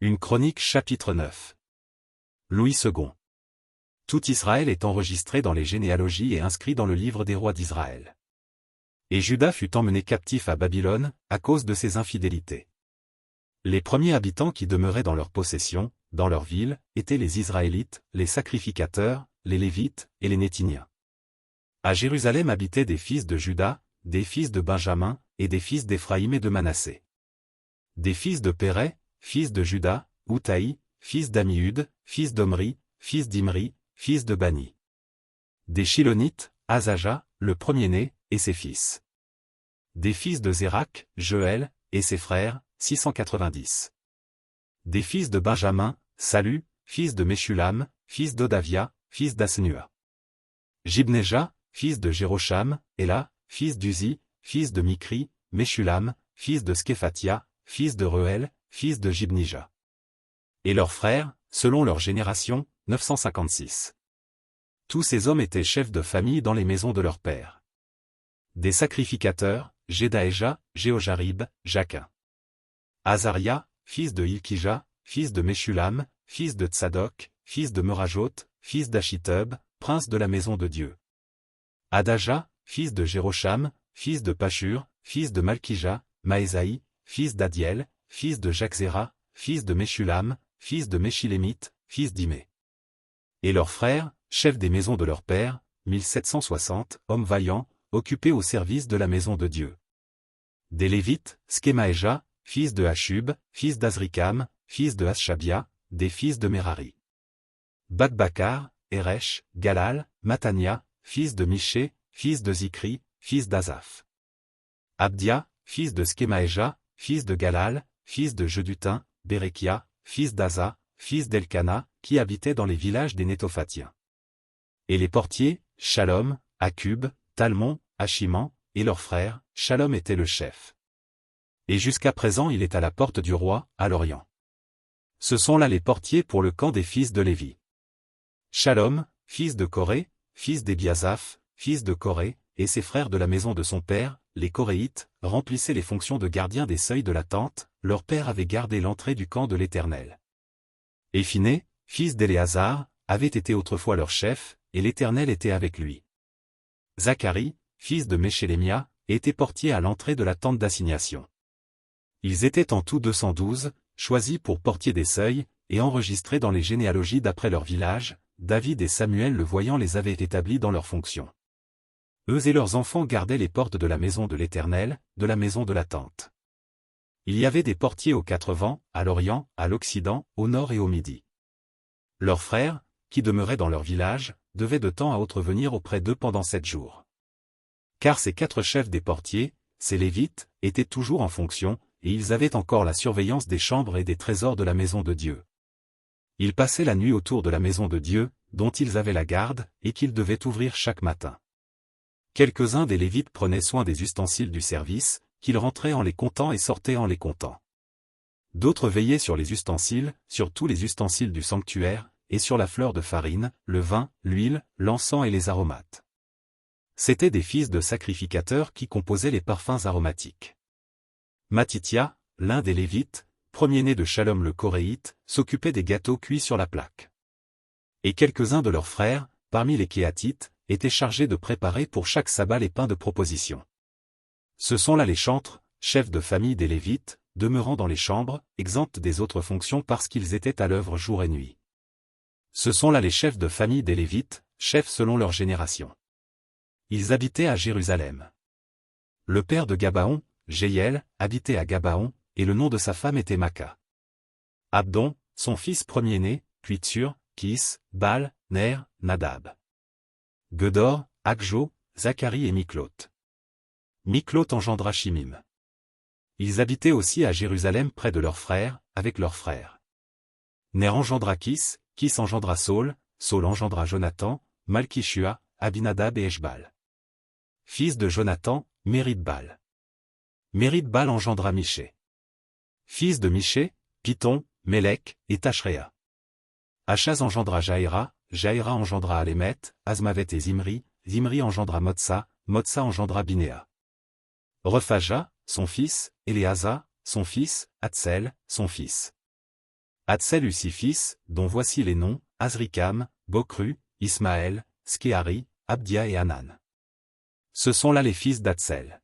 Une chronique chapitre 9. Louis II. Tout Israël est enregistré dans les généalogies et inscrit dans le livre des rois d'Israël. Et Juda fut emmené captif à Babylone, à cause de ses infidélités. Les premiers habitants qui demeuraient dans leur possession, dans leur ville, étaient les Israélites, les sacrificateurs, les Lévites et les Néthiniens. À Jérusalem habitaient des fils de Juda, des fils de Benjamin, et des fils d'Éphraïm et de Manassé. Des fils de Pérez, fils de Juda, Outaï, fils d'Amihud, fils d'Omri, fils d'Imri, fils de Bani. Des Shilonites, Azaja, le premier-né, et ses fils. Des fils de Zérak, Joël, et ses frères, 690. Des fils de Benjamin, Salu, fils de Meshulam, fils d'Odavia, fils d'Asnua. Jibneja, fils de Jérocham, Ela, fils d'Uzi, fils de Mikri, Meshulam, fils de Sképhatia, fils de Reuel, fils de Jibnija. Et leurs frères, selon leur génération, 956. Tous ces hommes étaient chefs de famille dans les maisons de leur père. Des sacrificateurs, Jedaéja, Jéhojarib, Jaquin. Azaria, fils de Hilkija, fils de Meshulam, fils de Tsadok, fils de Merajot, fils d'Achitub, prince de la maison de Dieu. Adaja, fils de Jérocham, fils de Pashur, fils de Malkija, Maésaï, fils d'Adiel, fils de Jaczéra, fils de Meshulam, fils de Meshilémite, fils d'Imé. Et leurs frères, chefs des maisons de leur père, 1760, hommes vaillants, occupés au service de la maison de Dieu. Des Lévites, Skemaéja, fils de Hashub, fils d'Azrikam, fils de Hasshabia, des fils de Merari. Bakbakar, Eresh, Galal, Matania, fils de Miché, fils de Zikri, fils d'Azaph. Abdia, fils de Skemaéja, fils de Galal, fils de Jedutin, Bérekia, fils d'Aza, fils d'Elkana, qui habitait dans les villages des Nétophatiens. Et les portiers, Shalom, Akub, Talmon, Achiman, et leurs frères, Shalom était le chef. Et jusqu'à présent il est à la porte du roi, à l'Orient. Ce sont là les portiers pour le camp des fils de Lévi. Shalom, fils de Coré, fils d'Ebiasaph, fils de Coré, et ses frères de la maison de son père, les Coréites, remplissaient les fonctions de gardiens des seuils de la tente, leur père avait gardé l'entrée du camp de l'Éternel. Et Phiné, fils d'Éléazar, avait été autrefois leur chef, et l'Éternel était avec lui. Zacharie, fils de Meshélémia, était portier à l'entrée de la tente d'assignation. Ils étaient en tout 212, choisis pour portier des seuils, et enregistrés dans les généalogies d'après leur village. David et Samuel le voyant les avaient établis dans leurs fonctions. Eux et leurs enfants gardaient les portes de la maison de l'Éternel, de la maison de la tente. Il y avait des portiers aux 4 vents, à l'Orient, à l'Occident, au Nord et au Midi. Leurs frères, qui demeuraient dans leur village, devaient de temps à autre venir auprès d'eux pendant 7 jours. Car ces 4 chefs des portiers, ces Lévites, étaient toujours en fonction, et ils avaient encore la surveillance des chambres et des trésors de la maison de Dieu. Ils passaient la nuit autour de la maison de Dieu, dont ils avaient la garde, et qu'ils devaient ouvrir chaque matin. Quelques-uns des Lévites prenaient soin des ustensiles du service, qu'ils rentraient en les comptant et sortaient en les comptant. D'autres veillaient sur les ustensiles, sur tous les ustensiles du sanctuaire, et sur la fleur de farine, le vin, l'huile, l'encens et les aromates. C'étaient des fils de sacrificateurs qui composaient les parfums aromatiques. Matithia, l'un des Lévites, premier-né de Shalom le Coréite, s'occupait des gâteaux cuits sur la plaque. Et quelques-uns de leurs frères, parmi les Kéatites, étaient chargés de préparer pour chaque sabbat les pains de proposition. Ce sont là les chantres, chefs de famille des Lévites, demeurant dans les chambres, exempts des autres fonctions parce qu'ils étaient à l'œuvre jour et nuit. Ce sont là les chefs de famille des Lévites, chefs selon leur génération. Ils habitaient à Jérusalem. Le père de Gabaon, Jéhiel, habitait à Gabaon, et le nom de sa femme était Maca. Abdon, son fils premier-né, puis Tsur, Kis, Bal, Ner, Nadab. Gedor, Akjo, Zacharie et Miklot. Miklot engendra Shimim. Ils habitaient aussi à Jérusalem près de leurs frères, avec leurs frères. Ner engendra Kis, Kis engendra Saul, Saul engendra Jonathan, Malkishua, Abinadab et Eshbal. Fils de Jonathan, Méridbal. Méridbal engendra Miché. Fils de Miché, Python, Mélec, et Tachréa. Achaz engendra Jaïra, Jaïra engendra Alémet, Azmavet et Zimri, Zimri engendra Motsa, Motsa engendra Binéa. Rephaja, son fils, Éléasa, son fils, Hatzel, son fils. Hatsel eut 6 fils, dont voici les noms, Azrikam, Bokru, Ismaël, Skéhari, Abdia et Hanan. Ce sont là les fils d'Hatsel.